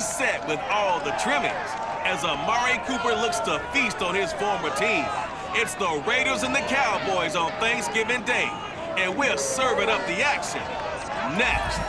is set with all the trimmings as Amari Cooper looks to feast on his former team. It's the Raiders and the Cowboys on Thanksgiving Day, and we're serving up the action next.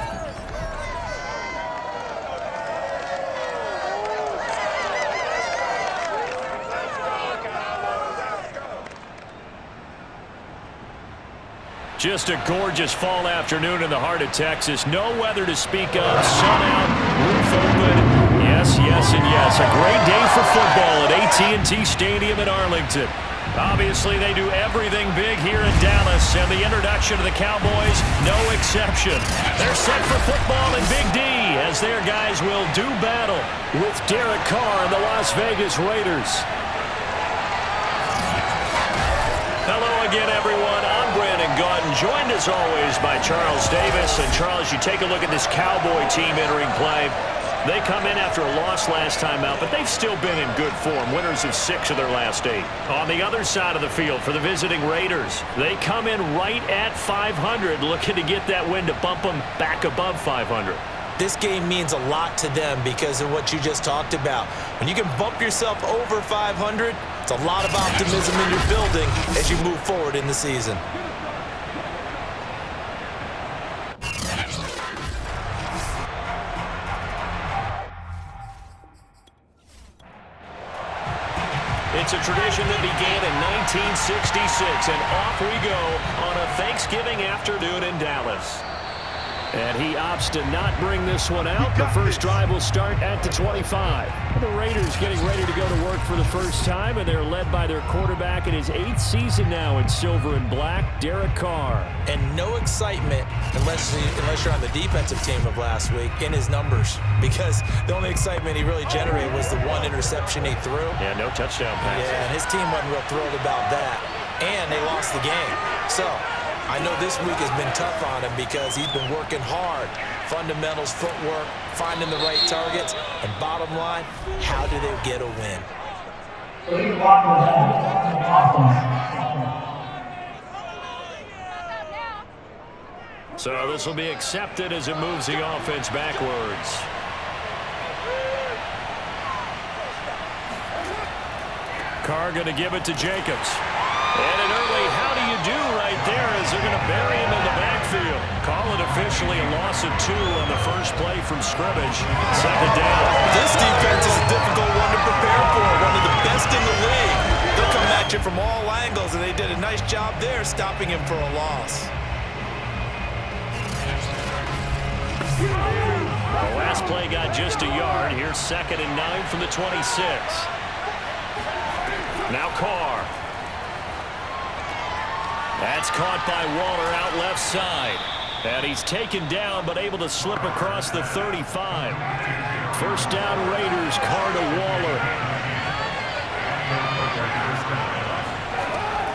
Just a gorgeous fall afternoon in the heart of Texas. No weather to speak of. Sun out, roof open. Yes, yes, and yes. A great day for football at AT&T Stadium in Arlington. Obviously, they do everything big here in Dallas, and the introduction of the Cowboys, no exception. They're set for football in Big D, as their guys will do battle with Derek Carr and the Las Vegas Raiders. Hello again, everyone. I'm Brandon Gaudin, joined as always by Charles Davis. And Charles, you take a look at this Cowboy team entering play. They come in after a loss last time out, but they've still been in good form. Winners of 6 of their last 8. On the other side of the field for the visiting Raiders, they come in right at 500, looking to get that win to bump them back above 500. This game means a lot to them because of what you just talked about. When you can bump yourself over 500, it's a lot of optimism in your building as you move forward in the season. It's a tradition that began in 1966, and off we go on a Thanksgiving afternoon in Dallas. And he opts to not bring this one out. The first drive will start at the 25. The Raiders getting ready to go to work for the first time, and they're led by their quarterback in his 8th season now in silver and black, Derek Carr. And no excitement, unless you're on the defensive team of last week, in his numbers. Because the only excitement he really generated was the 1 interception he threw. Yeah, no touchdown pass. Yeah, and his team wasn't real thrilled about that. And they lost the game. So I know this week has been tough on him because he's been working hard. Fundamentals, footwork, finding the right targets, and bottom line, how do they get a win? So this will be accepted as it moves the offense backwards. Carr going to give it to Jacobs. And an early how do you do right there as they're going to bury him in the backfield. Call it officially a loss of 2 on the first play from scrimmage. 2nd down. This defense is a difficult one to prepare for. One of the best in the league. They'll come at you from all angles, and they did a nice job there stopping him for a loss. The last play got just a yard. Here's 2nd and 9 from the 26. Now Carr. That's caught by Waller out left side. And he's taken down but able to slip across the 35. First down Raiders, Carr to Waller.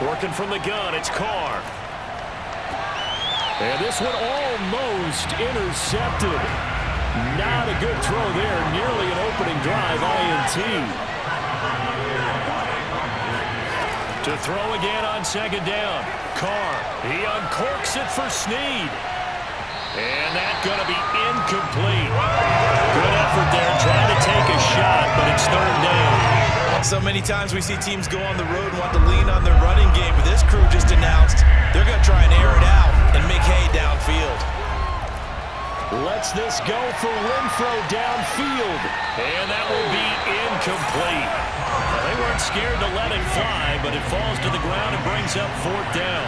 Working from the gun, it's Carr. And this one almost intercepted. Not a good throw there. Nearly an opening drive, INT. To throw again on 2nd down. Carr, he uncorks it for Snead. And that's going to be incomplete. Good effort there, trying to take a shot, but it's 3rd down. So many times we see teams go on the road and want to lean on their running game, but this crew just announced they're going to try and air it out and make hay downfield. Lets this go for Renfro downfield. And that will be incomplete. Well, they weren't scared to let it fly, but it falls to the ground and brings up 4th down.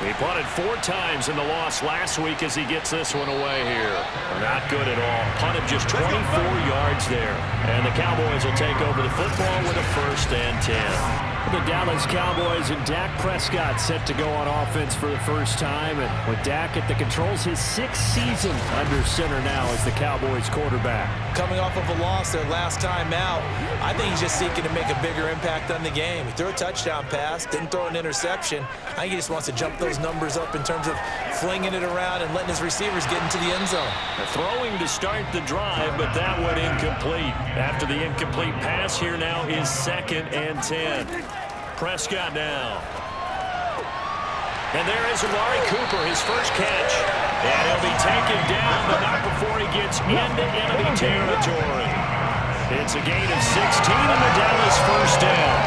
He punted 4 times in the loss last week as he gets this one away here. Not good at all. Punted just 24 yards there. And the Cowboys will take over the football with a 1st and 10. The Dallas Cowboys and Dak Prescott set to go on offense for the first time. And with Dak at the controls, his 6th season under center now as the Cowboys quarterback. Coming off of a loss their last time out, I think he's just seeking to make a bigger impact on the game. He threw a touchdown pass, didn't throw an interception. I think he just wants to jump those numbers up in terms of flinging it around and letting his receivers get into the end zone. Throwing to start the drive, but that went incomplete. After the incomplete pass, here now is 2nd and 10. Prescott now. And there is Amari Cooper, his first catch. And he'll be taken down, but not before he gets into enemy territory. It's a gain of 16 and the Dallas first down.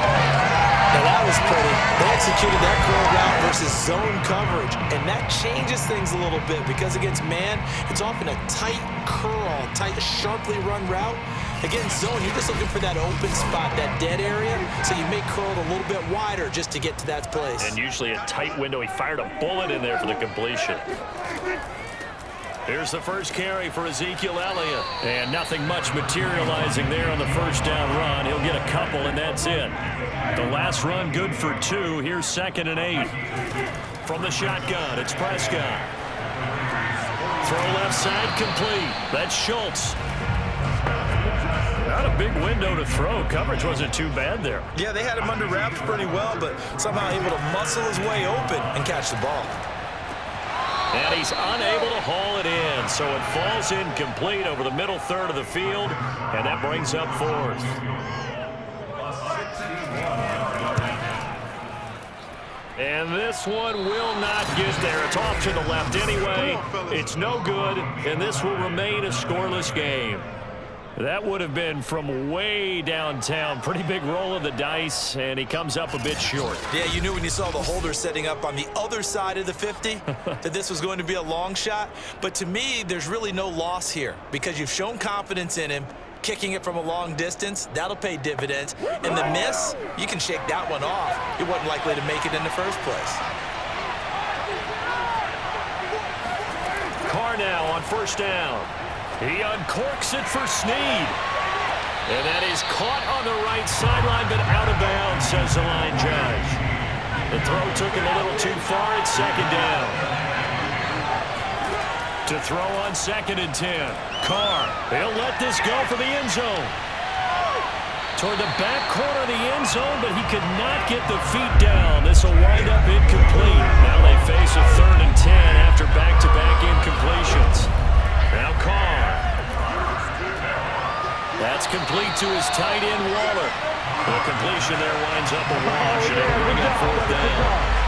Now that was pretty. They executed that curl route versus zone coverage, and that changes things a little bit because against man, it's often a tight curl, tight, sharply run route. Against zone, you're just looking for that open spot, that dead area, so you may curl it a little bit wider just to get to that place. And usually a tight window. He fired a bullet in there for the completion. Here's the first carry for Ezekiel Elliott. And nothing much materializing there on the first down run. He'll get a couple, and that's it. The last run good for 2. Here's 2nd and 8. From the shotgun, it's Prescott. Throw left side complete. That's Schultz. Not a big window to throw. Coverage wasn't too bad there. Yeah, they had him under wraps pretty well, but somehow able to muscle his way open and catch the ball. And he's unable to haul it in, so it falls incomplete over the middle third of the field, and that brings up 4th. And this one will not get there. It's off to the left anyway. It's no good, and this will remain a scoreless game. That would have been from way downtown. Pretty big roll of the dice, and he comes up a bit short. Yeah, you knew when you saw the holder setting up on the other side of the 50 that this was going to be a long shot. But to me, there's really no loss here because you've shown confidence in him. Kicking it from a long distance, that'll pay dividends. And the miss, you can shake that one off. He wasn't likely to make it in the first place. Carr now on first down. He uncorks it for Snead. And that is caught on the right sideline, but out of bounds, says the line judge. The throw took him a little too far. It's 2nd down. To throw on 2nd and 10. Carr, he'll let this go for the end zone. Toward the back corner of the end zone, but he could not get the feet down. This will wind up incomplete. Now they face a 3rd and 10 after back-to-back incompletions. Now Carr. That's complete to his tight end, Waller. The completion there winds up a wash, and it'll bring up 4th down.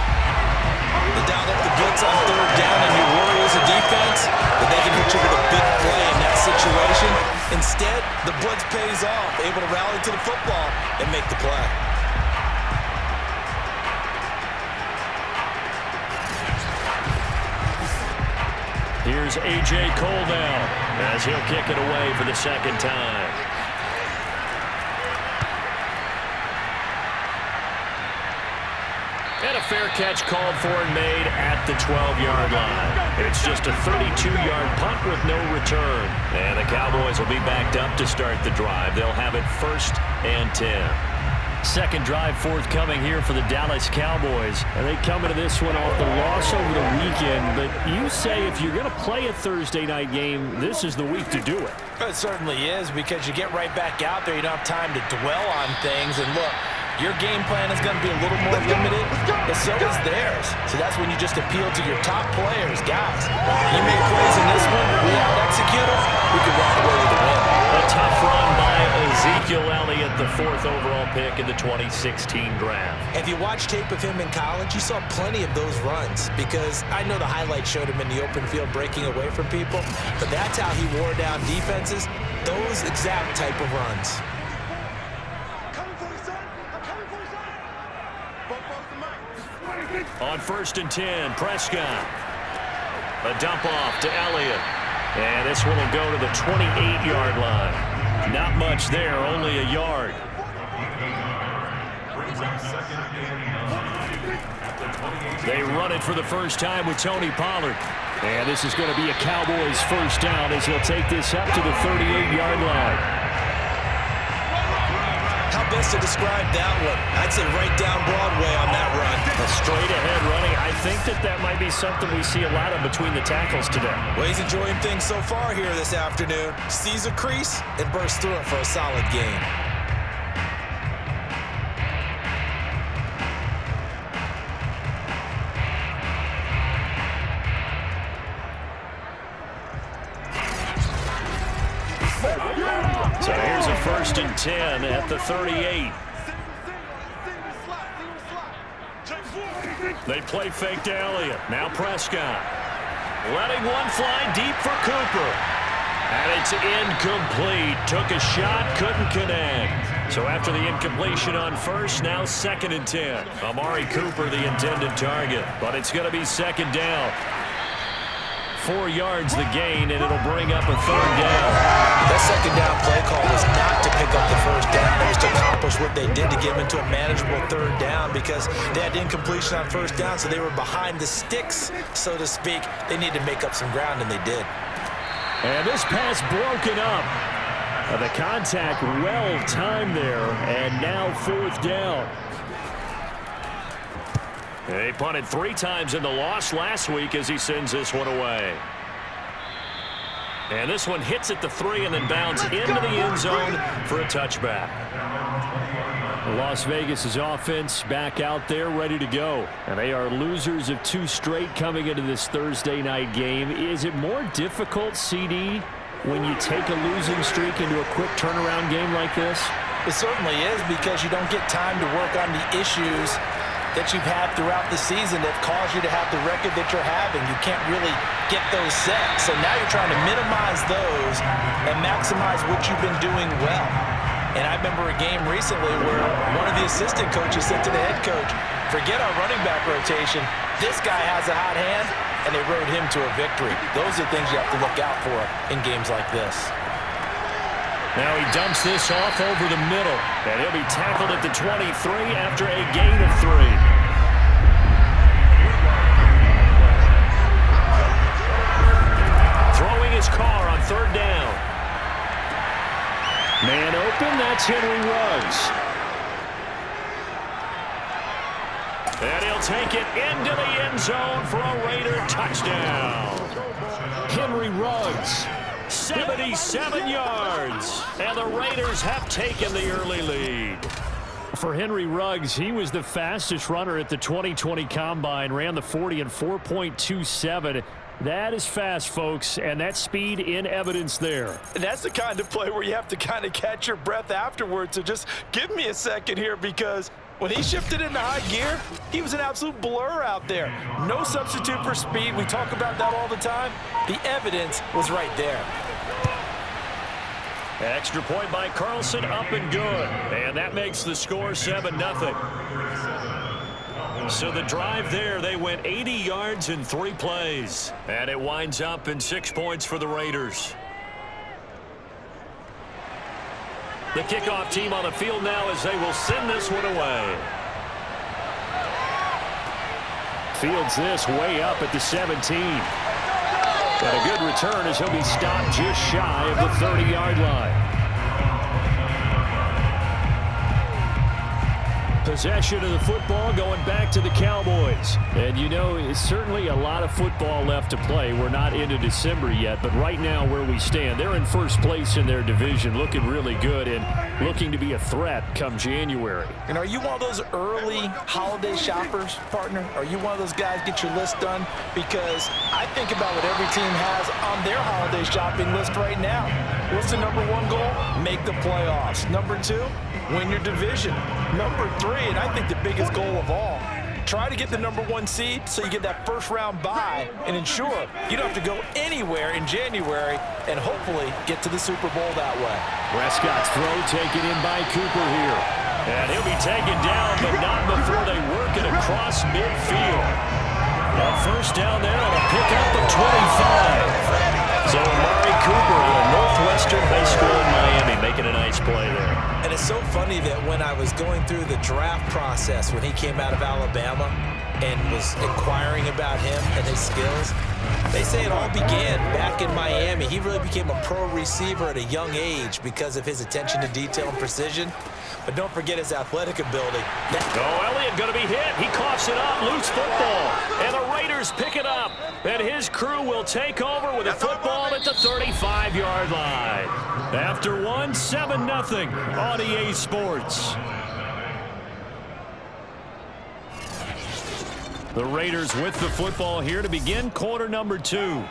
They dialed up the blitz on 3rd down, and you worry as a defense that they can hit you with a big play in that situation. Instead, the blitz pays off, able to rally to the football and make the play. Here's A.J. Cole now as he'll kick it away for the 2nd time. And a fair catch called for and made at the 12-yard line. It's just a 32-yard punt with no return. And the Cowboys will be backed up to start the drive. They'll have it 1st and 10. Second drive forthcoming here for the Dallas Cowboys. And they come into this one off the loss over the weekend. But you say if you're going to play a Thursday night game, this is the week to do it. It certainly is because you get right back out there. You don't have time to dwell on things. And look, your game plan is going to be a little more limited, but so is theirs. So that's when you just appeal to your top players. Guys, you make plays in this one, we out-execute them, we can walk away with the win. A tough run by Ezekiel Elliott, the 4th overall pick in the 2016 draft. If you watch tape of him in college, you saw plenty of those runs because I know the highlights showed him in the open field breaking away from people, but that's how he wore down defenses, those exact type of runs. On 1st and 10, Prescott. A dump off to Elliott. And this one will go to the 28-yard line. Not much there, only a yard. They run it for the first time with Tony Pollard. And this is going to be a Cowboys first down as he'll take this up to the 38-yard line. How best to describe that one? I'd say right down Broadway on that run. A straight-ahead running. I think that might be something we see a lot of between the tackles today. Well, he's enjoying things so far here this afternoon. Sees a crease and bursts through it for a solid gain. So here's a 1st and 10 at the 38. They play fake to Elliott. Now Prescott. Letting one fly deep for Cooper. And it's incomplete. Took a shot, couldn't connect. So after the incompletion on first, now 2nd and 10. Amari Cooper, the intended target. But it's going to be 2nd down. 4 yards the gain, and it'll bring up a 3rd down. That 2nd down play call was not to pick up the 1st down. It was to accomplish what they did to get them into a manageable 3rd down because they had incompletion on 1st down, so they were behind the sticks, so to speak. They needed to make up some ground, and they did. And this pass broken up. The contact well timed there, and now 4th down. They punted 3 times in the loss last week as he sends this one away. And this one hits at the 3 and then bounds into the end zone for a touchback. Las Vegas' offense back out there ready to go. And they are losers of 2 straight coming into this Thursday night game. Is it more difficult, CD, when you take a losing streak into a quick turnaround game like this? It certainly is because you don't get time to work on the issues that you've had throughout the season that caused you to have the record that you're having. You can't really get those set. So now you're trying to minimize those and maximize what you've been doing well. And I remember a game recently where one of the assistant coaches said to the head coach, forget our running back rotation. This guy has a hot hand, and they rode him to a victory. Those are things you have to look out for in games like this. Now he dumps this off over the middle, and he'll be tackled at the 23 after a gain of 3. Throwing his car on 3rd down. Man open, that's Henry Ruggs. And he'll take it into the end zone for a Raider touchdown. Henry Ruggs. 77 yards, and the Raiders have taken the early lead. For Henry Ruggs, he was the fastest runner at the 2020 Combine, ran the 40 in 4.27. That is fast, folks, and that speed in evidence there. And that's the kind of play where you have to kind of catch your breath afterwards. So just give me a second here because when he shifted into high gear, he was an absolute blur out there. No substitute for speed. We talk about that all the time. The evidence was right there. Extra point by Carlson, up and good. And that makes the score 7-0. So the drive there, they went 80 yards in 3 plays. And it winds up in 6 points for the Raiders. The kickoff team on the field now as they will send this one away. Fields this way up at the 17. And a good return as he'll be stopped just shy of the 30-yard line. Possession of the football going back to the Cowboys. And you know, it's certainly a lot of football left to play. We're not into December yet, but right now where we stand, they're in first place in their division, looking really good and looking to be a threat come January. And are you one of those early holiday shoppers, partner? Are you one of those guys get your list done? Because I think about what every team has on their holiday shopping list right now. What's the number 1 goal? Make the playoffs. Number 2, win your division. Number 3, and I think the biggest goal of all, try to get the number 1 seed so you get that first-round bye and ensure you don't have to go anywhere in January and hopefully get to the Super Bowl that way. Prescott's throw taken in by Cooper here. And he'll be taken down, but not before they work it across midfield. A first down there on a pickup of 25. So Amari Cooper out of Northwestern High School in Miami making a nice play there. And it's so funny that when I was going through the draft process when he came out of Alabama and was inquiring about him and his skills, they say it all began back in Miami. He really became a pro receiver at a young age because of his attention to detail and precision. But don't forget his athletic ability. Elliott going to be hit. He coughs it up. Loose football. And the Raiders pick it up. And his crew will take over with a football at the 35-yard line. After 7-0 on EA Sports. The Raiders with the football here to begin quarter number 2.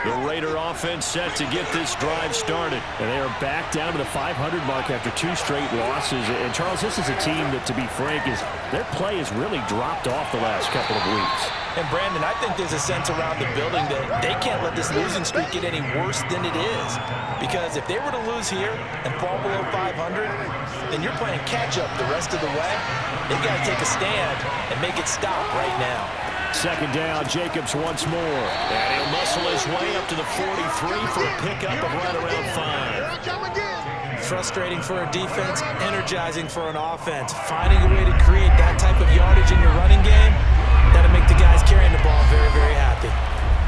The Raider offense set to get this drive started. And they are back down to the 500 mark after 2 straight losses. And, Charles, this is a team that, to be frank, their play has really dropped off the last couple of weeks. And, Brandon, I think there's a sense around the building that they can't let this losing streak get any worse than it is. Because if they were to lose here and fall below 500, then you're playing catch-up the rest of the way. They've got to take a stand and make it stop right now. Second down, Jacobs once more. And he'll muscle his way up to the 43 for a pickup of right around 5. Frustrating for a defense, energizing for an offense. Finding a way to create that type of yardage in your running game, that'll make the guys carrying the ball very, very happy.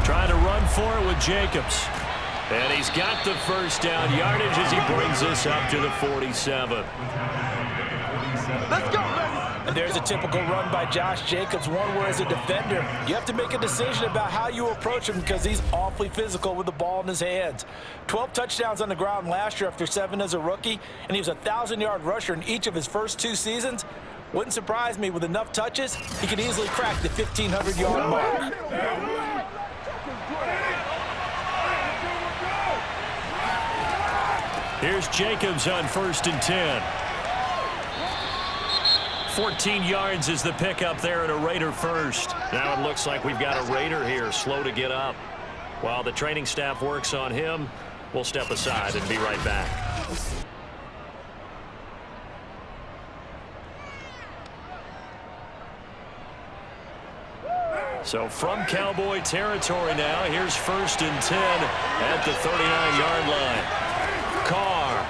Trying to run for it with Jacobs. And he's got the first down yardage as he brings this up to the 47. Let's go, baby. And there's a typical run by Josh Jacobs, one where as a defender, you have to make a decision about how you approach him because he's awfully physical with the ball in his hands. 12 touchdowns on the ground last year after 7 as a rookie, and he was a 1,000-yard rusher in each of his first 2 seasons. Wouldn't surprise me with enough touches, he could easily crack the 1,500-yard mark. Here's Jacobs on 1st and 10. 14 yards is the pickup there at a Raider first. Now it looks like we've got a Raider here, slow to get up. While the training staff works on him, we'll step aside and be right back. So from Cowboy territory now, here's 1st and 10 at the 39-yard line. Carr.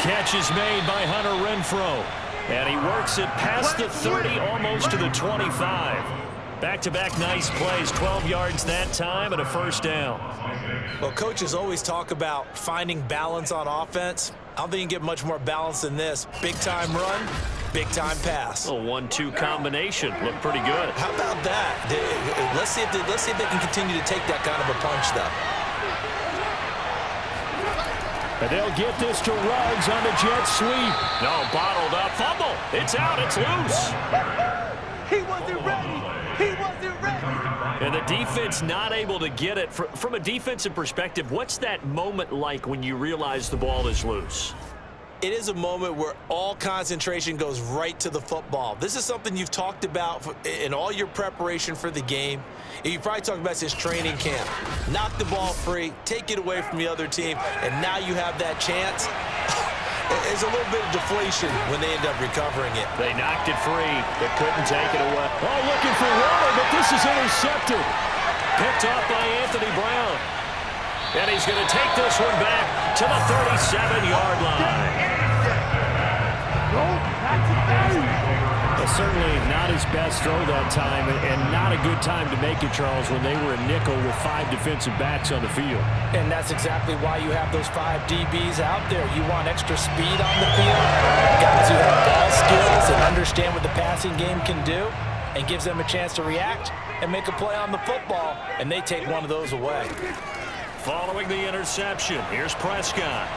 Catch is made by Hunter Renfrow. And he works it past the 30, almost to the 25. Back-to-back nice plays, 12 yards that time and a first down. Well, coaches always talk about finding balance on offense. I don't think you can get much more balance than this. Big-time run, big-time pass. A 1-2 combination. Looked pretty good. How about that? Let's see if they can continue to take that kind of a punch, though. And they'll get this to Ruggs on the jet sweep. No, bottled up. Fumble. It's out. It's loose. He wasn't ready. He wasn't ready. And the defense not able to get it. From a defensive perspective, what's that moment like when you realize the ball is loose? It is a moment where all concentration goes right to the football. This is something you've talked about in all your preparation for the game. You probably talked about this training camp. Knock the ball free, take it away from the other team, and now you have that chance. There's a little bit of deflation when they end up recovering it. They knocked it free, but couldn't take it away. Oh, looking for water, but this is intercepted. Picked off by Anthony Brown. And he's going to take this one back to the 37-yard line. Certainly not his best throw that time, and not a good time to make it, Charles, when they were a nickel with 5 defensive backs on the field. And that's exactly why you have those 5 DBs out there. You want extra speed on the field, guys who have ball skills and understand what the passing game can do, and gives them a chance to react and make a play on the football, and they take one of those away. Following the interception, here's Prescott.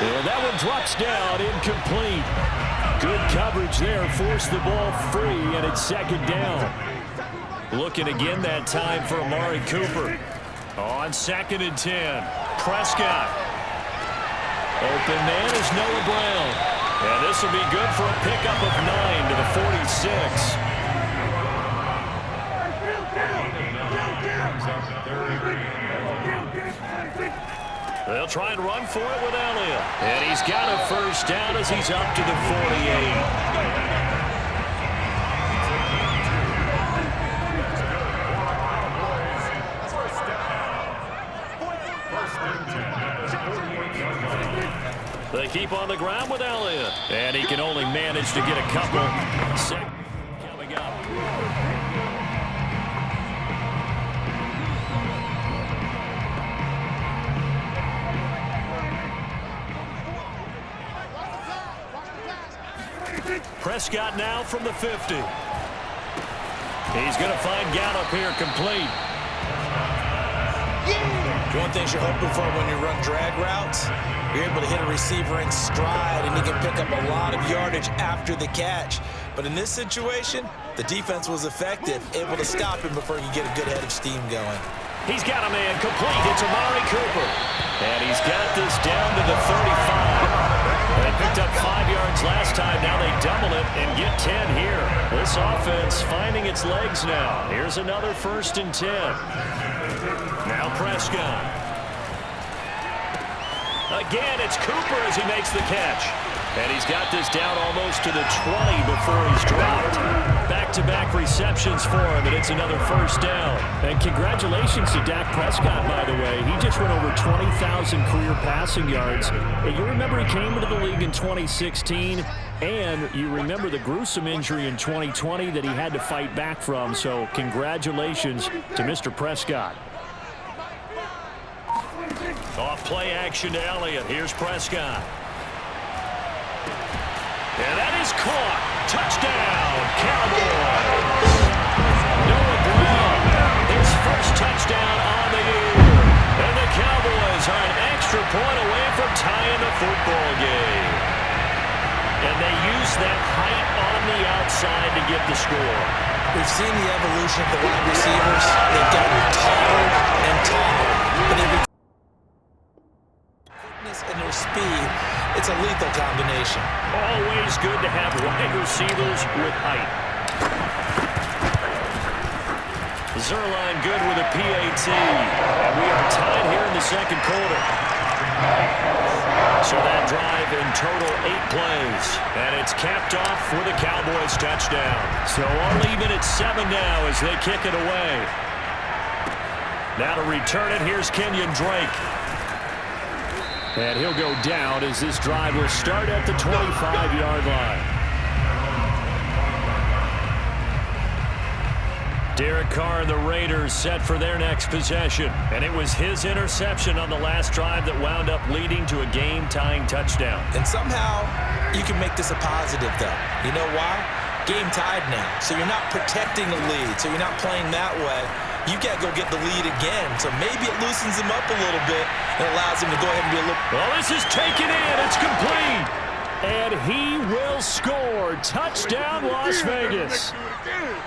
And that one drops down, incomplete. Good coverage there, forced the ball free, and it's 2nd down. Looking again that time for Amari Cooper. On 2nd and 10, Prescott. Open man is Noah Brown. And this will be good for a pickup of 9 to the 46. They'll try and run for it with Elliott. And he's got a first down as he's up to the 48. They keep on the ground with Elliott. And he can only manage to get a couple. Coming up. Prescott now from the 50. He's going to find Gallup here complete. One thing you're hoping for when you run drag routes, you're able to hit a receiver in stride, and he can pick up a lot of yardage after the catch. But in this situation, the defense was effective, able to stop him before he could get a good head of steam going. He's got a man complete. It's Amari Cooper. And he's got this down to the 35. They picked up 5 yards last time. Now they double it and get 10 here. This offense finding its legs now. Here's another 1st and 10. Now Prescott. Again, it's Cooper as he makes the catch. And he's got this down almost to the 20 before he's dropped. Back-to-back receptions for him, and it's another 1st down. And congratulations to Dak Prescott, by the way. He just went over 20,000 career passing yards. And you remember he came into the league in 2016, and you remember the gruesome injury in 2020 that he had to fight back from. So congratulations to Mr. Prescott. Off play action to Elliott. Here's Prescott. And that is caught. Touchdown, Cowboys. Noah Brown, his first touchdown on the year. And the Cowboys are an extra point away from tying the football game. And they use that height on the outside to get the score. We've seen the evolution of the wide receivers. They've gotten taller and taller, but they've quickness and their speed. It's a lethal combination. Always good to have wide receivers with height. Zerline good with a PAT. And we are tied here in the 2nd quarter. So that drive in total 8 plays. And it's capped off with a Cowboys touchdown. So all even at 7 now as they kick it away. Now to return it, here's Kenyon Drake. And he'll go down as this drive will start at the 25-yard line. Derek Carr and the Raiders set for their next possession. And it was his interception on the last drive that wound up leading to a game-tying touchdown. And somehow you can make this a positive, though. You know why? Game tied now. So you're not protecting the lead. So you're not playing that way. You got to go get the lead again. So maybe it loosens him up a little bit and allows him to go ahead and be a little... Well, this is taken in. It's complete. And he will score. Touchdown, Las Vegas.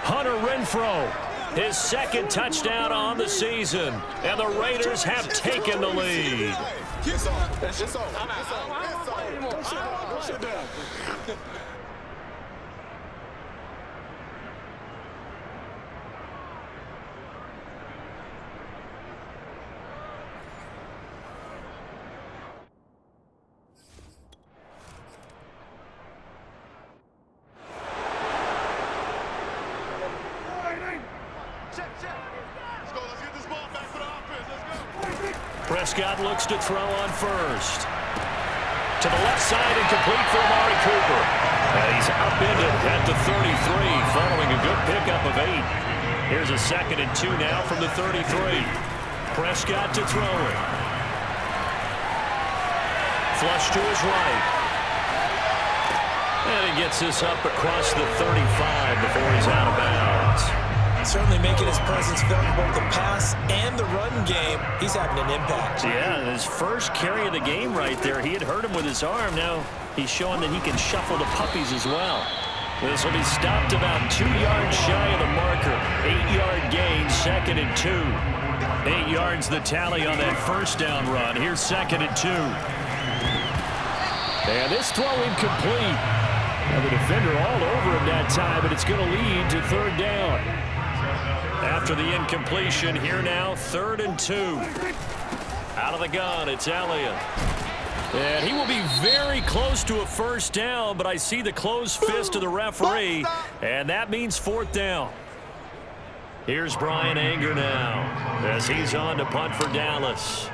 Hunter Renfrow, his 2nd touchdown on the season. And the Raiders have taken the lead. Prescott looks to throw on 1st. To the left side and complete for Amari Cooper. And he's upended at the 33 following a good pickup of 8. Here's a 2nd and 2 now from the 33. Prescott to throw it. Flush to his right. And he gets this up across the 35 before he's out of bounds. Certainly making his presence felt in both the pass and the run game. He's having an impact. Yeah, his first carry of the game right there. He had hurt him with his arm. Now he's showing that he can shuffle the puppies as well. This will be stopped about 2 yards shy of the marker. 8-yard gain, 2nd and 2. 8 yards the tally on that 1st down run. Here's 2nd and 2. And this throw incomplete. And the defender all over him that time, but it's going to lead to 3rd down. After the incompletion, here now, 3rd and 2. Out of the gun, it's Elliott. And he will be very close to a 1st down, but I see the closed fist of the referee, and that means 4th down. Here's Brian Anger now as he's on to punt for Dallas.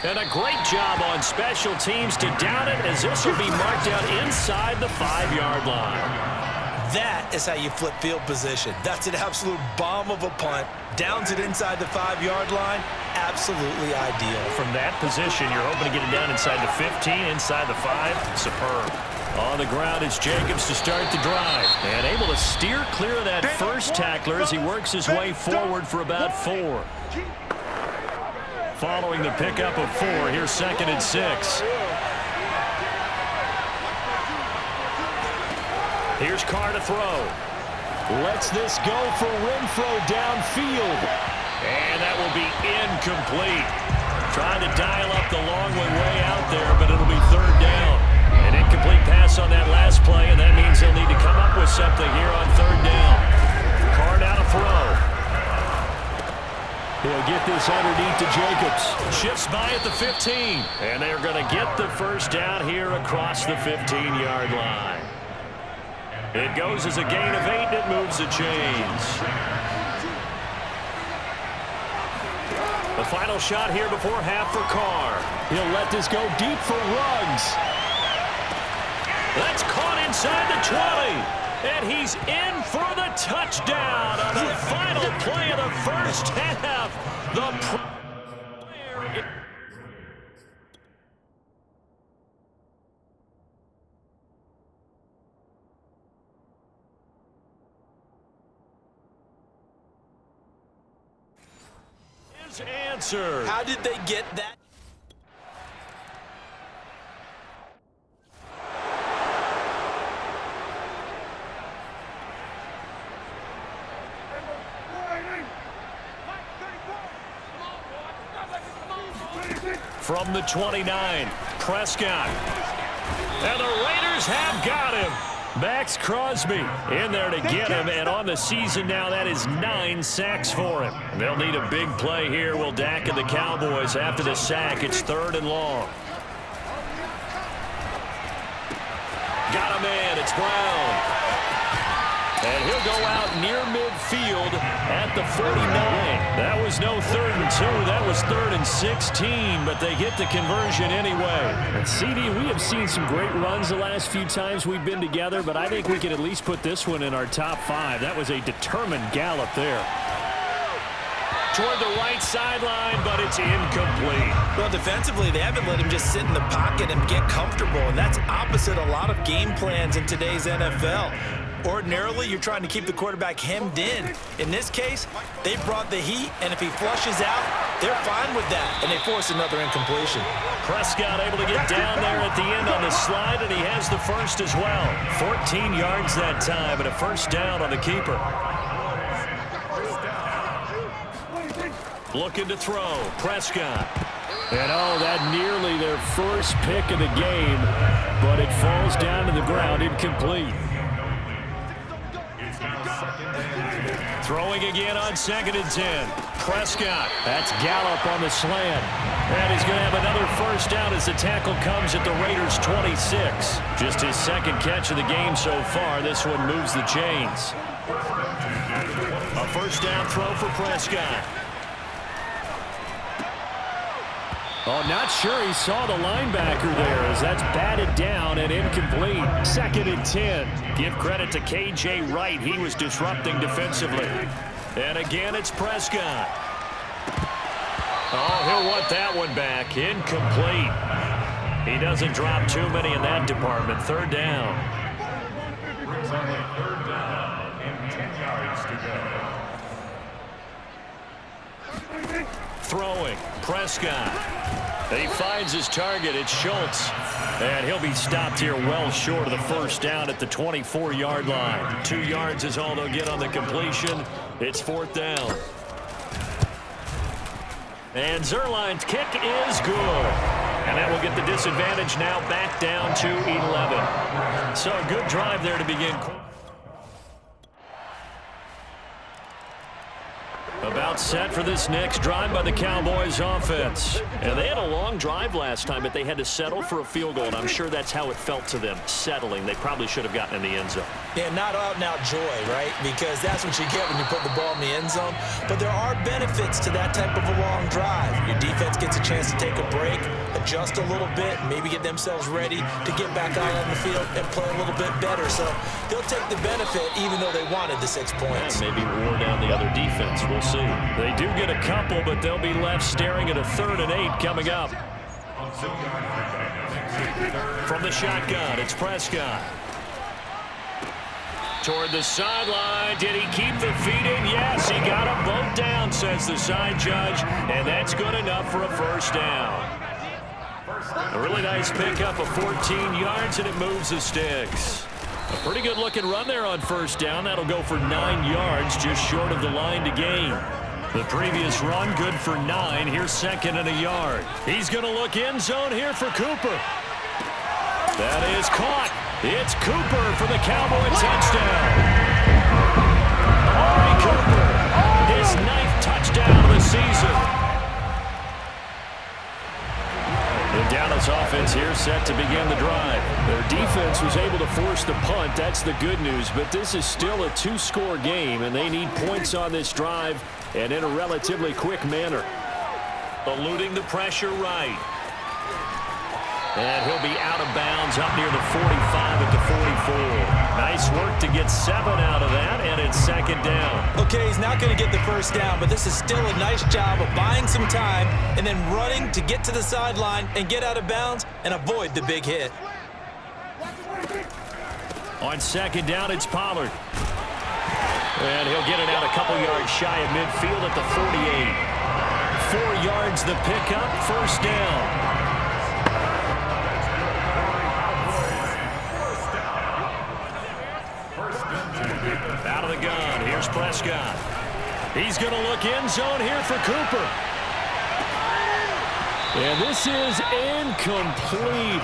And a great job on special teams to down it as this will be marked out inside the 5-yard line. That is how you flip field position. That's an absolute bomb of a punt. Downs it inside the 5-yard line. Absolutely ideal. From that position, you're hoping to get it down inside the 15, inside the 5. Superb. On the ground, it's Jacobs to start the drive. And able to steer clear of that first tackler as he works his way forward for about 4. following the pickup of 4. Here's 2nd and 6. Here's Carr to throw. Lets this go for Renfro downfield. And that will be incomplete. Trying to dial up the long way out there, but it'll be 3rd down. An incomplete pass on that last play, and that means they'll need to come up with something here on 3rd down. Carr now to throw. He'll get this underneath to Jacobs. Shifts by at the 15. And they're going to get the 1st down here across the 15-yard line. It goes as a gain of 8, and it moves the chains. The final shot here before half for Carr. He'll let this go deep for Ruggs. That's caught inside the 20. And he's in for the touchdown on the final play of the 1st half. The player is answered. How did they get that? From the 29, Prescott. And the Raiders have got him. Max Crosby in there to get him, and on the season now, that is 9 sacks for him. They'll need a big play here. Will Dak and the Cowboys after the sack. It's 3rd and long. Got him in. It's Brown. And he'll go out near midfield at the 49. That was no 3rd and 2. That was 3rd and 16, but they get the conversion anyway. And CD, we have seen some great runs the last few times we've been together, but I think we can at least put this one in our top 5. That was a determined gallop there. Toward the right sideline, but it's incomplete. Well, defensively, they haven't let him just sit in the pocket and get comfortable, and that's opposite a lot of game plans in today's NFL. Ordinarily, you're trying to keep the quarterback hemmed in. In this case, they brought the heat, and if he flushes out, they're fine with that, and they force another incompletion. Prescott able to get down there at the end on the slide, and he has the 1st as well. 14 yards that time, and a 1st down on the keeper. Looking to throw, Prescott. And that nearly their 1st pick of the game, but it falls down to the ground incomplete. Throwing again on 2nd and 10. Prescott. That's Gallup on the slant. And he's going to have another 1st down as the tackle comes at the Raiders' 26. Just his 2nd catch of the game so far. This one moves the chains. A 1st down throw for Prescott. Oh, not sure he saw the linebacker there as that's batted down and incomplete. 2nd and 10. Give credit to K.J. Wright. He was disrupting defensively. And again, it's Prescott. Oh, he'll want that one back. Incomplete. He doesn't drop too many in that department. 3rd down. Throwing. Prescott. He finds his target. It's Schultz. And he'll be stopped here well short of the 1st down at the 24-yard line. 2 yards is all they'll get on the completion. It's 4th down. And Zerline's kick is good. And that will get the disadvantage now back down to 11. So a good drive there to begin. About set for this next drive by the Cowboys offense. And they had a long drive last time, but they had to settle for a field goal, and I'm sure that's how it felt to them, settling. They probably should have gotten in the end zone. Yeah, not out-and-out joy, right? Because that's what you get when you put the ball in the end zone. But there are benefits to that type of a long drive. Your defense gets a chance to take a break, adjust a little bit, maybe get themselves ready to get back out on the field and play a little bit better. So they'll take the benefit even though they wanted the 6 points. And maybe wore down the other defense. We'll see. They do get a couple, but they'll be left staring at a 3rd and 8 coming up. From the shotgun, it's Prescott. Toward the sideline. Did he keep the feet in? Yes, he got them both down, says the side judge. And that's good enough for a first down. A really nice pickup of 14 yards, and it moves the sticks. A pretty good-looking run there on first down. That'll go for 9 yards, just short of the line to gain. The previous run, good for 9. Here's second and a yard. He's going to look end zone here for Cooper. That is caught. It's Cooper for the Cowboy touchdown. Amari Cooper, his 9th touchdown of the season. The Dallas offense here set to begin the drive. Their defense was able to force the punt. That's the good news, but this is still a 2-score game, and they need points on this drive and in a relatively quick manner. Eluding the pressure right. And he'll be out of bounds up near the 45 at the 44. Nice work to get 7 out of that, and it's second down. Okay, he's not going to get the first down, but this is still a nice job of buying some time and then running to get to the sideline and get out of bounds and avoid the big hit. On second down, it's Pollard. And he'll get it out a couple yards shy of midfield at the 48. 4 yards the pickup, first down. Out of the gun. Here's Prescott. He's going to look end zone here for Cooper. And this is incomplete.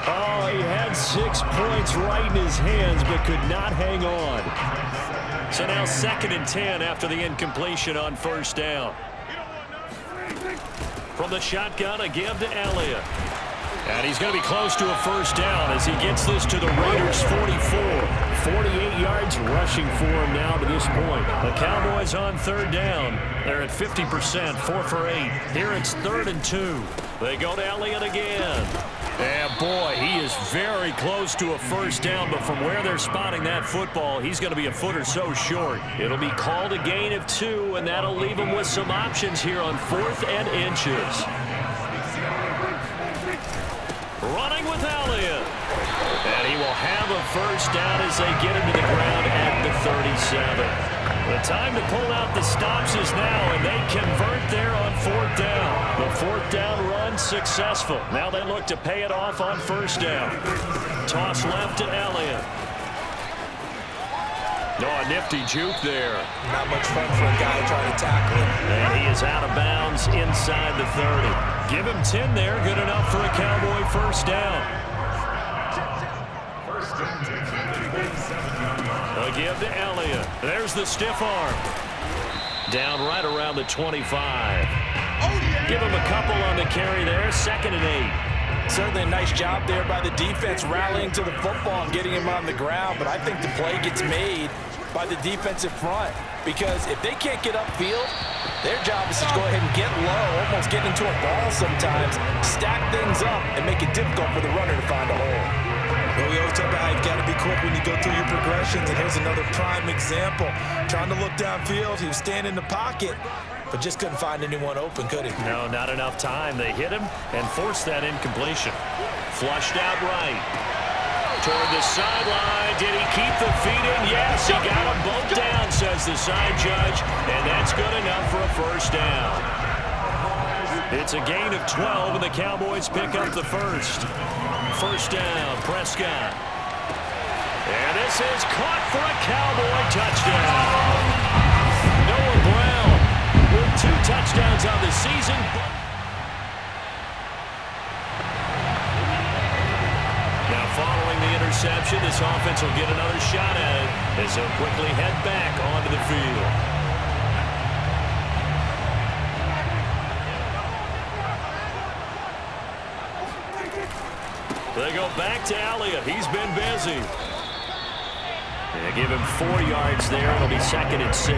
Oh, he had 6 points right in his hands, but could not hang on. So now second and 10 after the incompletion on first down. From the shotgun, a give to Elliott. And he's going to be close to a first down as he gets this to the Raiders' 44. 48 yards rushing for him now to this point. The Cowboys on third down. They're at 50%, 4 for 8. Here it's 3rd and 2. They go to Elliott again. And boy, he is very close to a first down, but from where they're spotting that football, he's going to be a foot or so short. It'll be called a gain of 2, and that'll leave him with some options here on 4th and inches. Running with Elliott. And he will have a first down as they get him to the ground at the 37. The time to pull out the stops is now, and they convert there on 4th down. The 4th down run successful. Now they look to pay it off on first down. Toss left to Elliott. No, a nifty juke there. Not much fun for a guy trying to tackle him. And he is out of bounds inside the 30. Give him 10 there. Good enough for a Cowboy first down. A give to Elliott. There's the stiff arm. Down right around the 25. Give him a couple on the carry there. 2nd and 8. Certainly a nice job there by the defense rallying to the football and getting him on the ground, but I think the play gets made by the defensive front because if they can't get upfield, their job is to go ahead and get low, almost get into a ball sometimes, stack things up, and make it difficult for the runner to find a hole. Well, we always talk about how you've got to be quick when you go through your progressions, and here's another prime example. Trying to look downfield, he was standing in the pocket, but just couldn't find anyone open, could he? No, not enough time. They hit him and forced that incompletion. Flushed out right. Toward the sideline. Did he keep the feet in? Yes, he got them both down, says the side judge, and that's good enough for a first down. It's a gain of 12, and the Cowboys pick up the first. First down, Prescott. And this is caught for a Cowboy touchdown. Noah Brown with 2 touchdowns on the season. Now following the interception, this offense will get another shot at it as they'll quickly head back onto the field. They go back to Elliott. He's been busy. They give him 4 yards there. It'll be 2nd and 6.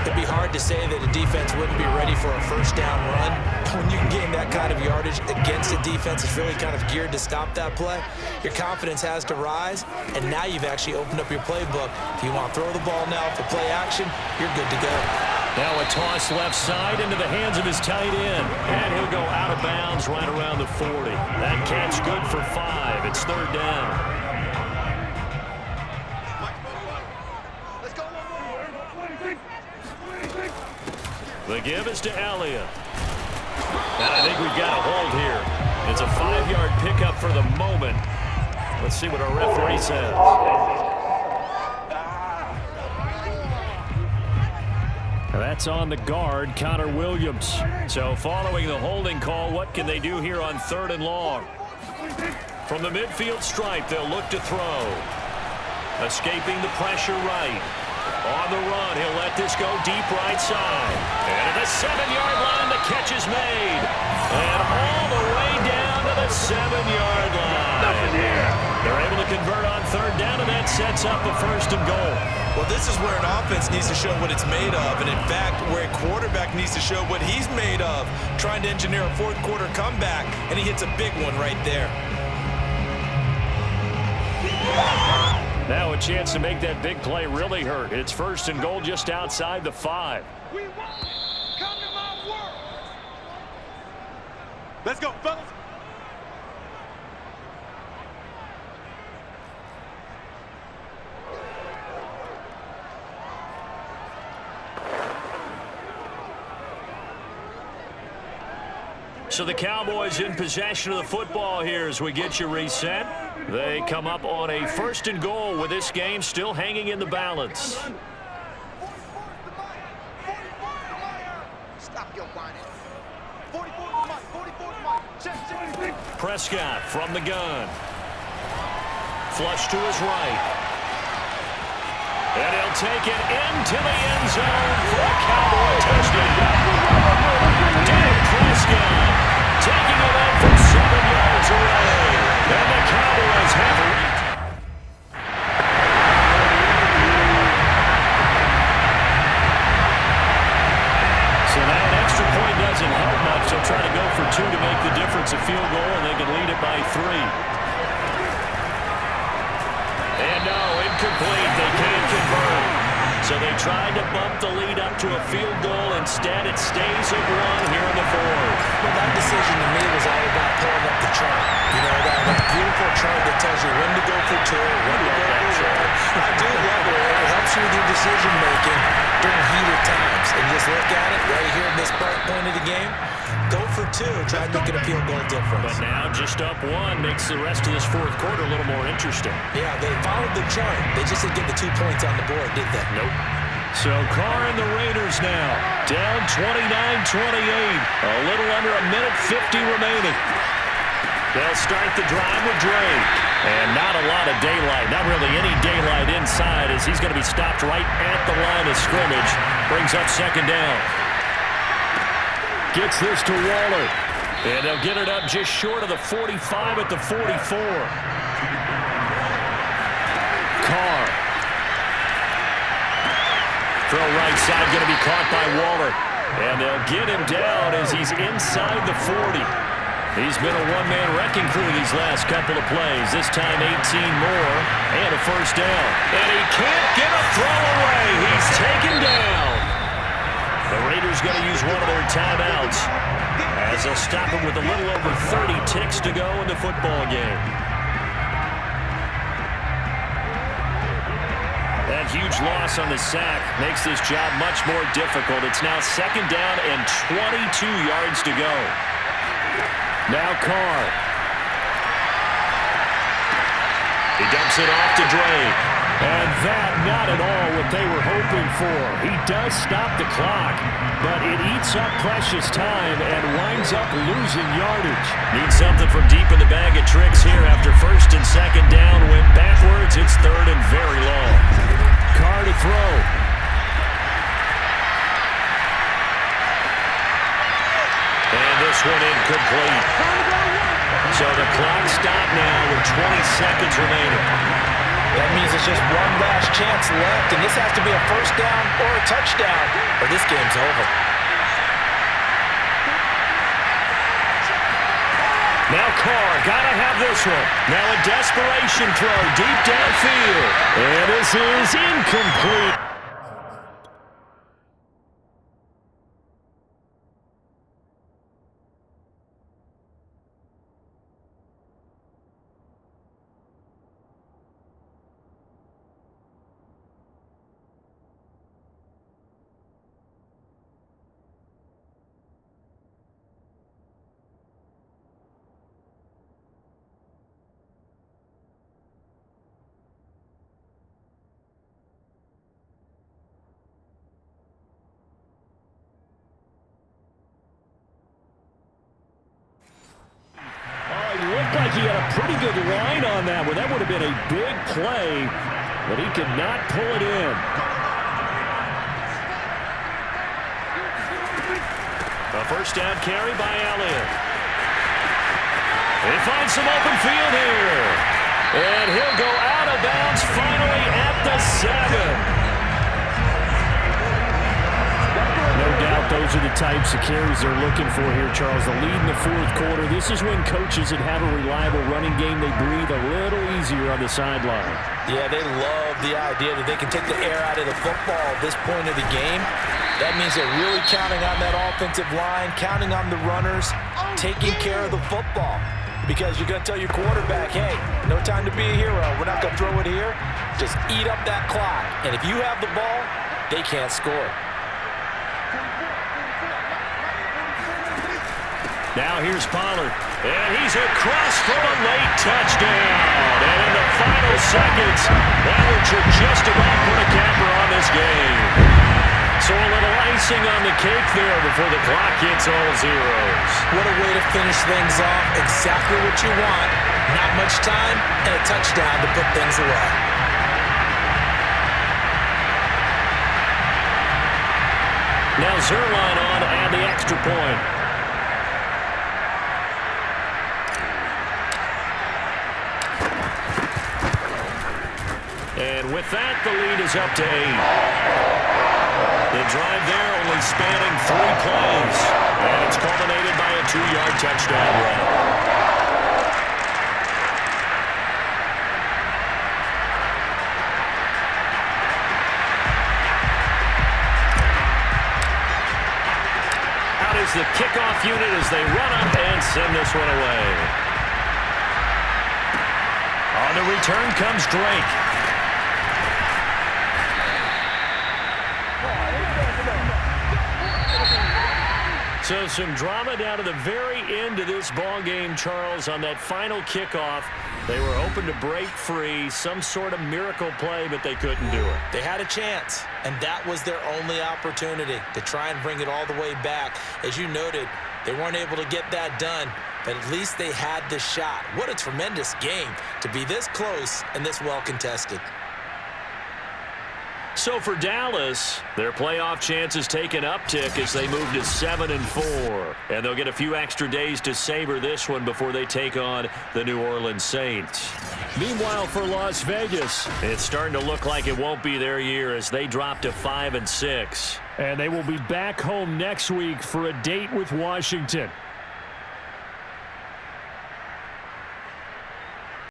It'd be hard to say that a defense wouldn't be ready for a first down run. When you can gain that kind of yardage against a defense that's really kind of geared to stop that play, your confidence has to rise, and now you've actually opened up your playbook. If you want to throw the ball now for play action, you're good to go. Now a toss left side into the hands of his tight end. And he'll go out of bounds right around the 40. That catch good for 5. It's 3rd down. give is to Elliott. And I think we've got a hold here. It's a 5-yard pickup for the moment. Let's see what our referee says. That's on the guard, Connor Williams. So following the holding call, what can they do here on 3rd and long? From the midfield stripe, they'll look to throw. Escaping the pressure right. On the run, he'll let this go deep right side. And at the 7-yard line, the catch is made. And all the way down to the 7-yard line. Nothing here. They're able to convert on 3rd down, and that sets up a 1st and goal. Well, this is where an offense needs to show what it's made of, and in fact, where a quarterback needs to show what he's made of, trying to engineer a 4th quarter comeback, and he hits a big one right there. Now a chance to make that big play really hurt. It's 1st and goal just outside the 5. We won't come to my world. Let's go, fellas. So the Cowboys in possession of the football here as we get you reset. They come up on a 1st and goal with this game still hanging in the balance. Stop your whining. 44 to Mike. 44 to Mike. Check. Prescott from the gun. Flush to his right. And he'll take it into the end zone for a Cowboy touchdown. Dak Prescott taking it out from 7 yards away. And the Cowboys have a lead. So now an extra point doesn't help much. They'll try to go for 2 to make the difference a field goal, and they can lead it by 3. And no, incomplete. They can't convert. So they tried to bump the lead up to a field goal. Instead, it stays at 1 here in the 4th. Well, that decision to me was all about pulling up the chart. You know, that beautiful chart that tells you when to go for 2, when to go for 1. I do love it. It helps you with your decision-making during heated times. And just look at it right here in this point of the game. Go for 2. Try to make it a field goal difference. But now just up 1 makes the rest of this 4th quarter a little more interesting. Yeah, they followed the chart. They just didn't get the 2 points on the board, did they? Nope. So Carr and the Raiders now down 29-28. A little under a minute 50 remaining. They'll start the drive with Drake. And not a lot of daylight. Not really any daylight inside as he's going to be stopped right at the line of scrimmage. Brings up 2nd down. Gets this to Waller. And they'll get it up just short of the 45 at the 44. Carr. Throw right side, going to be caught by Waller. And they'll get him down as he's inside the 40. He's been a one-man wrecking crew these last couple of plays. This time 18 more and a 1st down. And he can't get a throw away. He's taken down. The Raiders going to use one of their timeouts as they'll stop him with a little over 30 ticks to go in the football game. That huge loss on the sack makes this job much more difficult. It's now 2nd down and 22 yards to go. Now Carr. He dumps it off to Drake. And that not at all what they were hoping for. He does stop the clock, but it eats up precious time and winds up losing yardage. Needs something from deep in the bag of tricks here after 1st and 2nd down. Went backwards. It's 3rd and very long. Carr to throw. And this one incomplete. So the clock stopped now with 20 seconds remaining. That means it's just one last chance left, and this has to be a 1st down or a touchdown, or this game's over. Now Carr, gotta have this one. Now a desperation throw deep downfield. And this is incomplete. pretty good line on that one. That would have been a big play, but he could not pull it in. A first down carry by Elliott. He finds some open field here. And he'll go out of bounds finally at the 7. No doubt those are the types of carries they're looking for here, Charles. The lead in the fourth quarter. This is when coaches that have a reliable running game, they breathe a little easier on the sideline. Yeah, they love the idea that they can take the air out of the football at this point of the game. That means they're really counting on that offensive line, counting on the runners, taking care of the football. Because you're going to tell your quarterback, hey, no time to be a hero. We're not going to throw it here. Just eat up that clock. And if you have the ball, they can't score. Now here's Pollard, and he's across for a late touchdown. And in the final seconds, that one should just about put a capper on this game. So a little icing on the cake there before the clock hits all zeros. What a way to finish things off. Exactly what you want. Not much time and a touchdown to put things away. Now Zerline on to add the extra point. And with that, the lead is up to 8. The drive there only spanning 3 plays. And it's culminated by a 2-yard touchdown run. Out is the kickoff unit as they run up and send this one away. On the return comes Drake. So some drama down to the very end of this ball game, Charles, on that final kickoff. They were hoping to break free, some sort of miracle play, but they couldn't do it. They had a chance, and that was their only opportunity to try and bring it all the way back. As you noted, they weren't able to get that done, but at least they had the shot. What a tremendous game to be this close and this well contested. So for Dallas, their playoff chances take an uptick as they move to 7-4. And they'll get a few extra days to savor this one before they take on the New Orleans Saints. Meanwhile, for Las Vegas, it's starting to look like it won't be their year as they drop to 5-6. And they will be back home next week for a date with Washington.